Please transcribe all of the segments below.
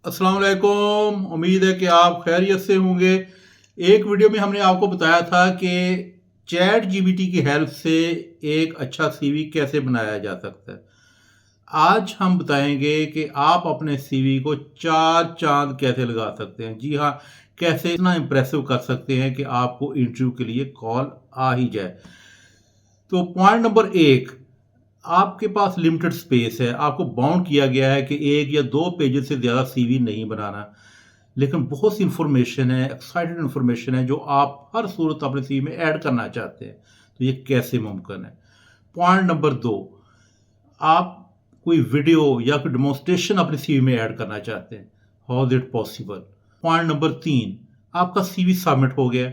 अस्सलाम वालेकुम। उम्मीद है कि आप खैरियत से होंगे। एक वीडियो में हमने आपको बताया था कि चैट जीपीटी की हेल्प से एक अच्छा सीवी कैसे बनाया जा सकता है। आज हम बताएंगे कि आप अपने सीवी को चार चांद कैसे लगा सकते हैं। जी हाँ, कैसे इतना इम्प्रेसिव कर सकते हैं कि आपको इंटरव्यू के लिए कॉल आ ही जाए। तो पॉइंट नंबर एक, आपके पास लिमिटेड स्पेस है। आपको बाउंड किया गया है कि एक या दो पेजेस से ज़्यादा सीवी नहीं बनाना। लेकिन बहुत सी इंफॉर्मेशन है, एक्साइटेड इंफॉर्मेशन है जो आप हर सूरत अपने सीवी में ऐड करना चाहते हैं। तो ये कैसे मुमकिन है? पॉइंट नंबर दो, आप कोई वीडियो या कोई डेमोन्स्ट्रेशन अपने सीवी में ऐड करना चाहते हैं। How is it possible? Point number तीन, आपका सीवी सबमिट हो गया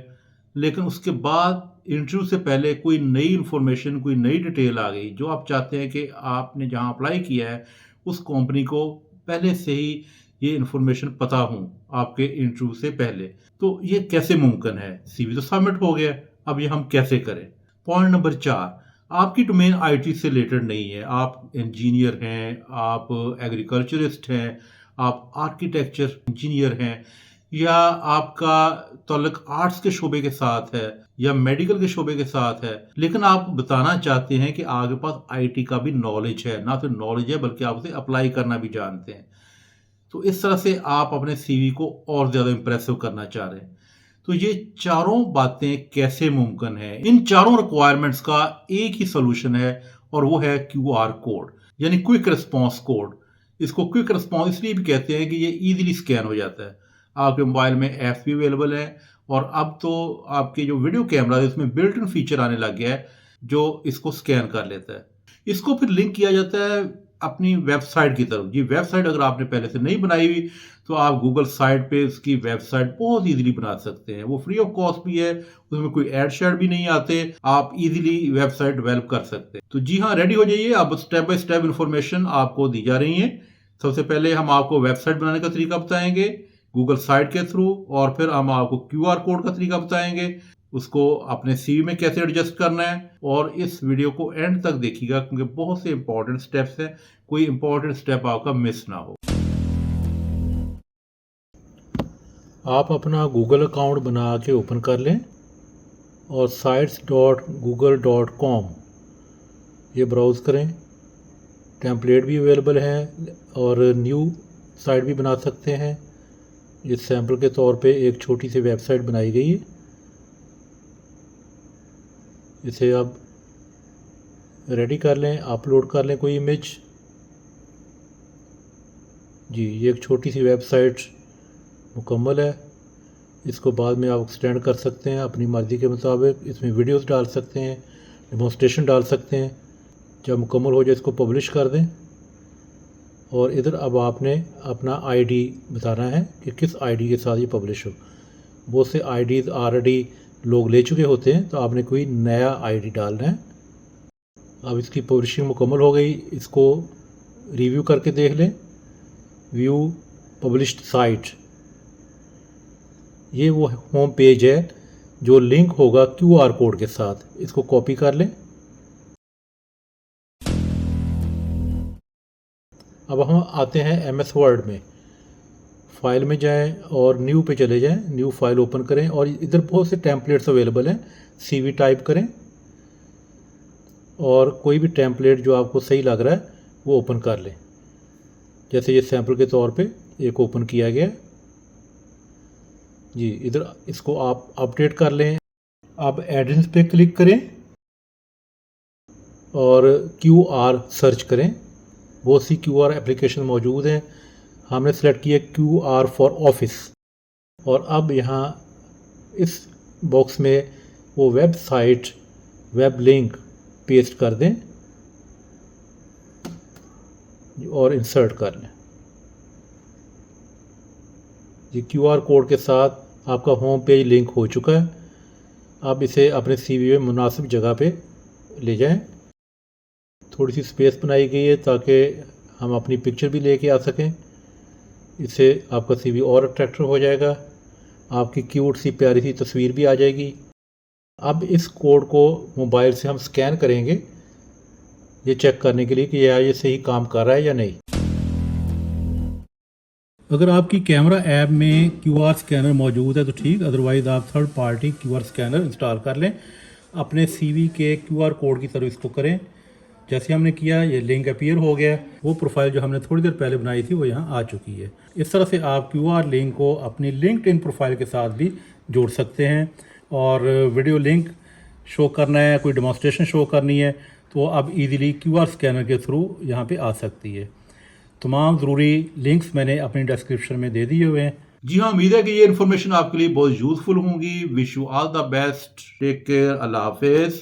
लेकिन उसके बाद इंटरव्यू से पहले कोई नई इंफॉर्मेशन, कोई नई डिटेल आ गई जो आप चाहते हैं कि आपने जहां अप्लाई किया है उस कंपनी को पहले से ही ये इंफॉर्मेशन पता हो आपके इंटरव्यू से पहले। तो ये कैसे मुमकिन है? सीवी तो सबमिट हो गया, अब ये हम कैसे करें? पॉइंट नंबर चार, आपकी डोमेन आईटी से रिलेटेड नहीं है। आप इंजीनियर हैं, आप एग्रीकल्चरिस्ट हैं, आप आर्किटेक्चर इंजीनियर हैं, या आपका ताल्लुक आर्ट्स के शोबे के साथ है या मेडिकल के शोबे के साथ है, लेकिन आप बताना चाहते हैं कि आपके पास आईटी का भी नॉलेज है। ना सिर्फ नॉलेज है बल्कि आप उसे अप्लाई करना भी जानते हैं। तो इस तरह से आप अपने सीवी को और ज़्यादा इंप्रेसिव करना चाह रहे हैं। तो ये चारों बातें कैसे मुमकिन है? इन चारों रिक्वायरमेंट्स का एक ही सोल्यूशन है और वो है क्यूआर कोड, यानी क्विक रिस्पॉन्स कोड। इसको क्विक रिस्पॉन्स इसलिए भी कहते हैं कि ये इजीली स्कैन हो जाता है। आपके मोबाइल में ऐप्स भी अवेलेबल है और अब तो आपके जो वीडियो कैमरा है उसमें बिल्ट इन फीचर आने लग गया है जो इसको स्कैन कर लेता है। इसको फिर लिंक किया जाता है अपनी वेबसाइट की तरफ। ये वेबसाइट अगर आपने पहले से नहीं बनाई हुई तो आप गूगल साइट पे उसकी वेबसाइट बहुत इजीली बना सकते हैं। वो फ्री ऑफ कॉस्ट भी है, उसमें कोई एड शेड भी नहीं आते, आप इजीली वेबसाइट डेवलप कर सकते हैं। तो जी हाँ, रेडी हो जाइए। अब स्टेप बाय स्टेप इंफॉर्मेशन आपको दी जा रही है। सबसे पहले हम आपको वेबसाइट बनाने का तरीका बताएंगे गूगल साइट के थ्रू, और फिर हम आपको क्यूआर कोड का तरीका बताएंगे, उसको अपने सीवी में कैसे एडजस्ट करना है। और इस वीडियो को एंड तक देखिएगा क्योंकि बहुत से इंपॉर्टेंट स्टेप्स हैं, कोई इंपॉर्टेंट स्टेप आपका मिस ना हो। आप अपना गूगल अकाउंट बना के ओपन कर लें और sites.google.com ये ब्राउज़ करें। टेम्पलेट भी अवेलेबल हैं और न्यू साइट भी बना सकते हैं। ये सैम्पल के तौर पे एक छोटी सी वेबसाइट बनाई गई है। इसे आप रेडी कर लें, अपलोड कर लें कोई इमेज। जी, ये एक छोटी सी वेबसाइट मुकम्मल है। इसको बाद में आप एक्सटेंड कर सकते हैं अपनी मर्ज़ी के मुताबिक। इसमें वीडियोस डाल सकते हैं, डेमोन्स्ट्रेशन डाल सकते हैं। जब मुकम्मल हो जाए इसको पब्लिश कर दें। और इधर अब आपने अपना आईडी बताना है कि किस आईडी के साथ ये पब्लिश हो। बहुत से आईडीज़ ऑलरेडी लोग ले चुके होते हैं, तो आपने कोई नया आईडी डालना है। अब इसकी पब्लिशिंग मुकम्मल हो गई, इसको रिव्यू करके देख लें। व्यू पब्लिश्ड साइट, ये वो होम पेज है जो लिंक होगा क्यूआर कोड के साथ। इसको कॉपी कर लें। अब हम आते हैं एमएस वर्ड में। फाइल में जाएं और न्यू पे चले जाएं, न्यू फाइल ओपन करें और इधर बहुत से टेम्पलेट्स अवेलेबल हैं। सीवी टाइप करें और कोई भी टेम्पलेट जो आपको सही लग रहा है वो ओपन कर लें। जैसे ये सैम्पल के तौर पे एक ओपन किया गया जी। इधर इसको आप अपडेट कर लें। अब एडिंस पे क्लिक करें और क्यूआर सर्च करें। बहुत सी क्यूआर एप्लीकेशन मौजूद हैं। हमने सेलेक्ट किया क्यूआर फॉर ऑफिस। और अब यहाँ इस बॉक्स में वो वेबसाइट वेब लिंक पेस्ट कर दें और इंसर्ट कर लें। ये क्यूआर कोड के साथ आपका होम पेज लिंक हो चुका है। अब इसे अपने सीवी में मुनासिब जगह पे ले जाएं। थोड़ी सी स्पेस बनाई गई है ताकि हम अपनी पिक्चर भी लेके आ सकें। इससे आपका सीवी और अट्रैक्टिव हो जाएगा, आपकी क्यूट सी प्यारी सी तस्वीर भी आ जाएगी। अब इस कोड को मोबाइल से हम स्कैन करेंगे ये चेक करने के लिए कि ये सही काम कर रहा है या नहीं। अगर आपकी कैमरा ऐप में QR स्कैनर मौजूद है तो ठीक, अदरवाइज़ आप third party QR scanner install कर लें। अपने CV के QR कोड की तरह इसको करें। जैसे हमने किया ये लिंक अपीयर हो गया, वो प्रोफाइल जो हमने थोड़ी देर पहले बनाई थी वो यहाँ आ चुकी है। इस तरह से आप QR लिंक को अपनी लिंक्डइन प्रोफाइल के साथ भी जोड़ सकते हैं। और वीडियो लिंक शो करना है, कोई डेमोन्स्ट्रेशन शो करनी है तो अब इजीली QR स्कैनर के थ्रू यहाँ पे आ सकती है। तमाम ज़रूरी लिंक्स मैंने अपनी डिस्क्रिप्शन में दे दिए हुए हैं। जी हाँ, उम्मीद है कि ये इन्फॉर्मेशन आपके लिए बहुत यूज़फुल होंगी। Wish you all the best, take care, अल्लाह हाफिज़।